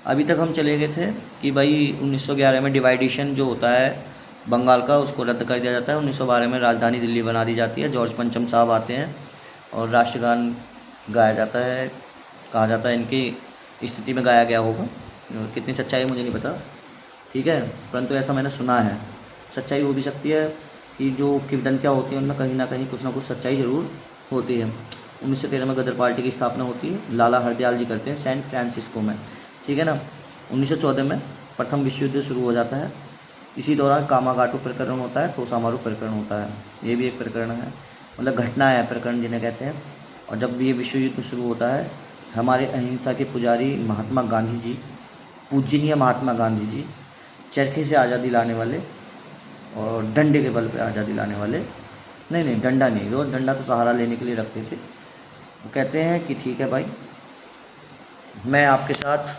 अभी तक हम चले गए थे कि भाई 1911 में डिवाइडेशन जो होता है बंगाल का, उसको रद्द कर दिया जाता है। 1912 में राजधानी दिल्ली बना दी जाती है। जॉर्ज पंचम साहब आते हैं और राष्ट्रगान गाया जाता है। कहा जाता है इनकी स्थिति में गाया गया होगा, कितनी सच्चाई है मुझे नहीं पता, ठीक है, परंतु ऐसा मैंने सुना है। सच्चाई हो भी सकती है कि जो किंवदंतियाँ होती हैं उनमें कहीं ना कहीं कुछ ना कुछ सच्चाई ज़रूर होती है। 1913 में गदर पार्टी की स्थापना होती है, लाला हरदयाल जी करते हैं सैन फ्रांसिस्को में, ठीक है ना। 1914 में प्रथम विश्व युद्ध शुरू हो जाता है। इसी दौरान कामागाटू प्रकरण होता है, तोसामारू प्रकरण होता है, ये भी एक प्रकरण है, मतलब घटना है, प्रकरण जिन्हें कहते हैं। और जब भी ये विश्व युद्ध शुरू होता है, हमारे अहिंसा के पुजारी महात्मा गांधी जी, पूजनीय महात्मा गांधी जी, चरखे से आज़ादी लाने वाले और डंडे के बल पे आज़ादी लाने वाले, नहीं डंडा नहीं, वो डंडा तो सहारा लेने के लिए रखते थे। वो कहते हैं कि ठीक है भाई, मैं आपके साथ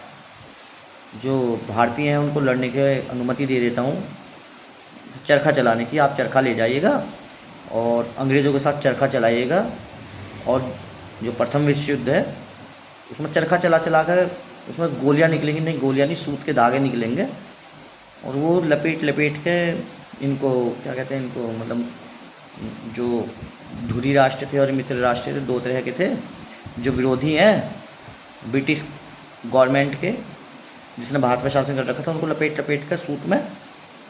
जो भारतीय हैं उनको लड़ने की अनुमति दे देता हूँ, चरखा चलाने की। आप चरखा ले जाइएगा और अंग्रेज़ों के साथ चरखा चलाइएगा, और जो प्रथम विश्व युद्ध है उसमें चरखा चला चला कर उसमें गोलियाँ निकलेंगी, नहीं गोलियाँ नहीं, सूत के धागे निकलेंगे, और वो लपेट लपेट के इनको क्या कहते हैं, इनको मतलब जो धुरी राष्ट्र थे और मित्र राष्ट्र थे, दो तरह के थे। जो विरोधी हैं ब्रिटिश गवर्नमेंट के, जिसने भारत पर शासन कर रखा था, उनको लपेट लपेट कर सूत में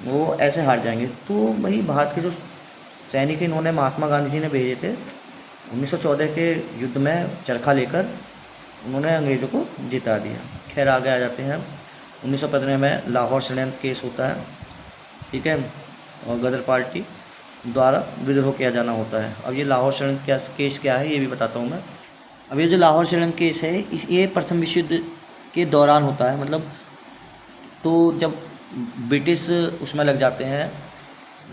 वो ऐसे हार जाएंगे। तो वही भारत के जो सैनिक इन्होंने महात्मा गांधी जी ने भेजे थे 1914 के युद्ध में, चरखा लेकर उन्होंने अंग्रेज़ों को जिता दिया। खैर आगे आ जाते हैं। 1915 में लाहौर षड्यंत्र केस होता है, ठीक है, और गदर पार्टी द्वारा विद्रोह किया जाना होता है। अब ये लाहौर षड्यंत्र केस क्या है ये भी बताता हूँ मैं। अब ये जो लाहौर षड्यंत्र केस है ये प्रथम विश्व युद्ध के दौरान होता है, मतलब तो जब ब्रिटिश उसमें लग जाते हैं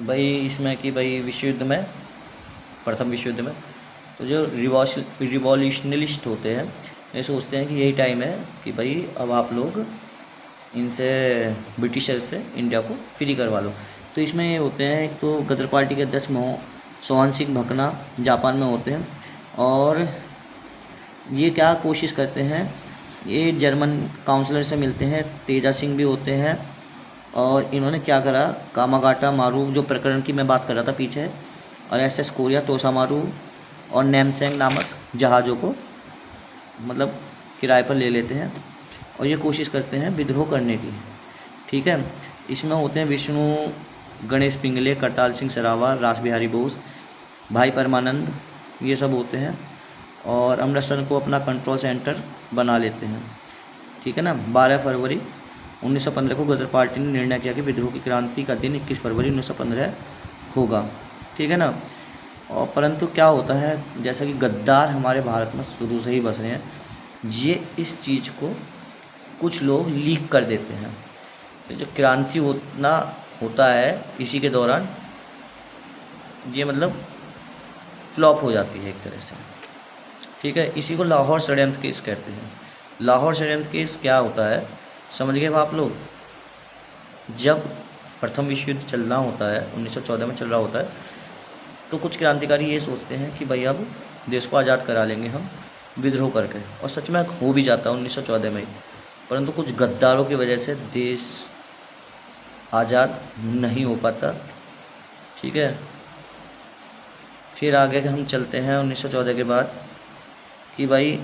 भाई इसमें कि भाई विश्व युद्ध में, प्रथम विश्व युद्ध में, तो जो रिवॉल्यूशनलिस्ट होते हैं ये सोचते हैं कि यही टाइम है कि भाई अब आप लोग इनसे, ब्रिटिशर से इंडिया को फ्री करवा लो। तो इसमें ये होते हैं, एक तो गदर पार्टी के अध्यक्ष सोहन सिंह भकना जापान में होते हैं, और ये क्या कोशिश करते हैं, ये जर्मन काउंसलर से मिलते हैं, तेजा सिंह भी होते हैं, और इन्होंने क्या करा, कामागाटा मारू जो प्रकरण की मैं बात कर रहा था पीछे, और SS कोरिया, तोसामारू और नैमसेंग नामक जहाज़ों को मतलब किराए पर ले लेते हैं, और ये कोशिश करते हैं विद्रोह करने की, ठीक है। इसमें होते हैं विष्णु गणेश पिंगले, करताल सिंह सरावा, रास बिहारी बोस, भाई परमानंद, ये सब होते हैं, और अमृतसर को अपना कंट्रोल सेंटर बना लेते हैं, ठीक है ना। 12 फरवरी 1915 को गदर पार्टी ने निर्णय किया कि विद्रोह की क्रांति का दिन 21 फरवरी 1915 होगा, ठीक है ना। और परंतु क्या होता है, जैसा कि गद्दार हमारे भारत में शुरू से ही बस रहे हैं, ये इस चीज़ को कुछ लोग लीक कर देते हैं। तो जो क्रांति होता है इसी के दौरान ये मतलब फ्लॉप हो जाती है एक तरह से, ठीक है। इसी को लाहौर षड्यंत्र केस कहते हैं। लाहौर षड्यंत्र केस क्या होता है समझ गए आप लोग। जब प्रथम विश्व युद्ध चल रहा होता है, 1914 में चल रहा होता है, तो कुछ क्रांतिकारी ये सोचते हैं कि भाई अब देश को आज़ाद करा लेंगे हम विद्रोह करके, और सच में हो भी जाता है 1914 में ही, परंतु कुछ गद्दारों की वजह से देश आज़ाद नहीं हो पाता, ठीक है। फिर आगे हम चलते हैं 1914 के बाद कि भाई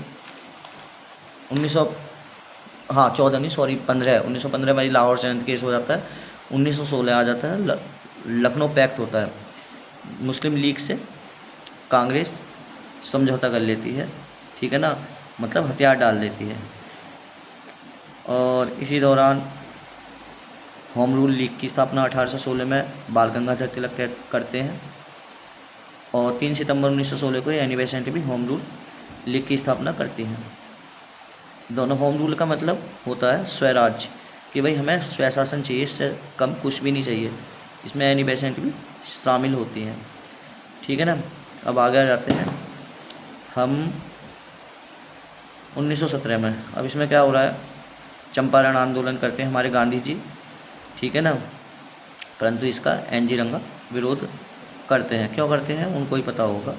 1915 में लाहौर षड्यंत्र केस हो जाता है। 1916 आ जाता है, लखनऊ पैक्ट होता है, मुस्लिम लीग से कांग्रेस समझौता कर लेती है, ठीक है ना, मतलब हथियार डाल देती है। और इसी दौरान होम रूल लीग की स्थापना 1816 में बाल गंगाधर तिलक करते हैं, और 3 सितंबर 1916 को एनी बेसेंट भी होम रूल लीग की स्थापना करती हैं। दोनों होम रूल का मतलब होता है स्वराज्य, कि भाई हमें स्वशासन चाहिए, इससे कम कुछ भी नहीं चाहिए। इसमें एनी बेसेंट भी शामिल होती हैं, ठीक है ना। अब आगे आ जाते हैं हम 1917 में। अब इसमें क्या हो रहा है, चंपारण आंदोलन करते हैं हमारे गांधी जी, ठीक है ना, परंतु इसका NG रंगा विरोध करते हैं। क्यों करते हैं उनको ही पता होगा।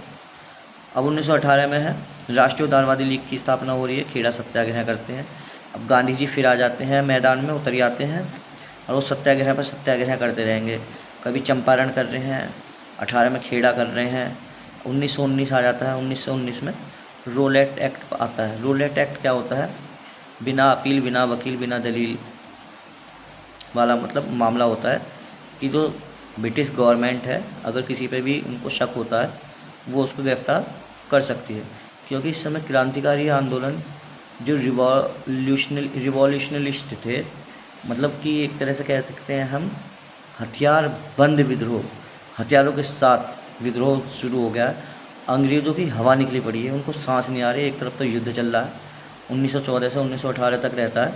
अब 1918 में है, राष्ट्रीय उदारवादी लीग की स्थापना हो रही है, खेड़ा सत्याग्रह करते हैं। अब गांधी जी फिर आ जाते हैं मैदान में, उतर जाते हैं और वो सत्याग्रह पर सत्याग्रह करते रहेंगे। कभी चंपारण कर रहे हैं, 18 में खेड़ा कर रहे हैं, 1919 आ जाता है। 1919 में रोलेट एक्ट आता है। रोलेट एक्ट क्या होता है? बिना अपील, बिना वकील, बिना दलील वाला मतलब मामला होता है कि जो ब्रिटिश गवर्नमेंट है, अगर किसी पे भी उनको शक होता है वो उसको गिरफ्तार कर सकती है। क्योंकि इस समय क्रांतिकारी आंदोलन जो रिवॉल्यूशनलिस्ट थे, मतलब कि एक तरह से कह सकते हैं हम हथियार बंद विद्रोह, हथियारों के साथ विद्रोह शुरू हो गया है। अंग्रेज़ों की हवा निकली पड़ी है, उनको सांस नहीं आ रही। एक तरफ तो युद्ध चल रहा है, 1914 से 1918 तक रहता है,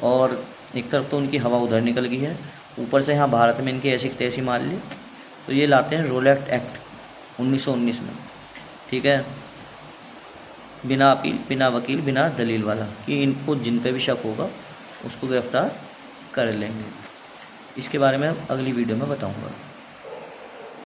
और एक तरफ तो उनकी हवा उधर निकल गई है, ऊपर से यहाँ भारत में इनकी ऐसी तैसी मार ली। तो ये लाते हैं रोलेट एक्ट 1919 में, ठीक है, बिना अपील, बिना वकील, बिना दलील वाला, कि इनको जिन पे भी शक होगा उसको गिरफ्तार कर लेंगे। इसके बारे में अगली वीडियो में बताऊंगा।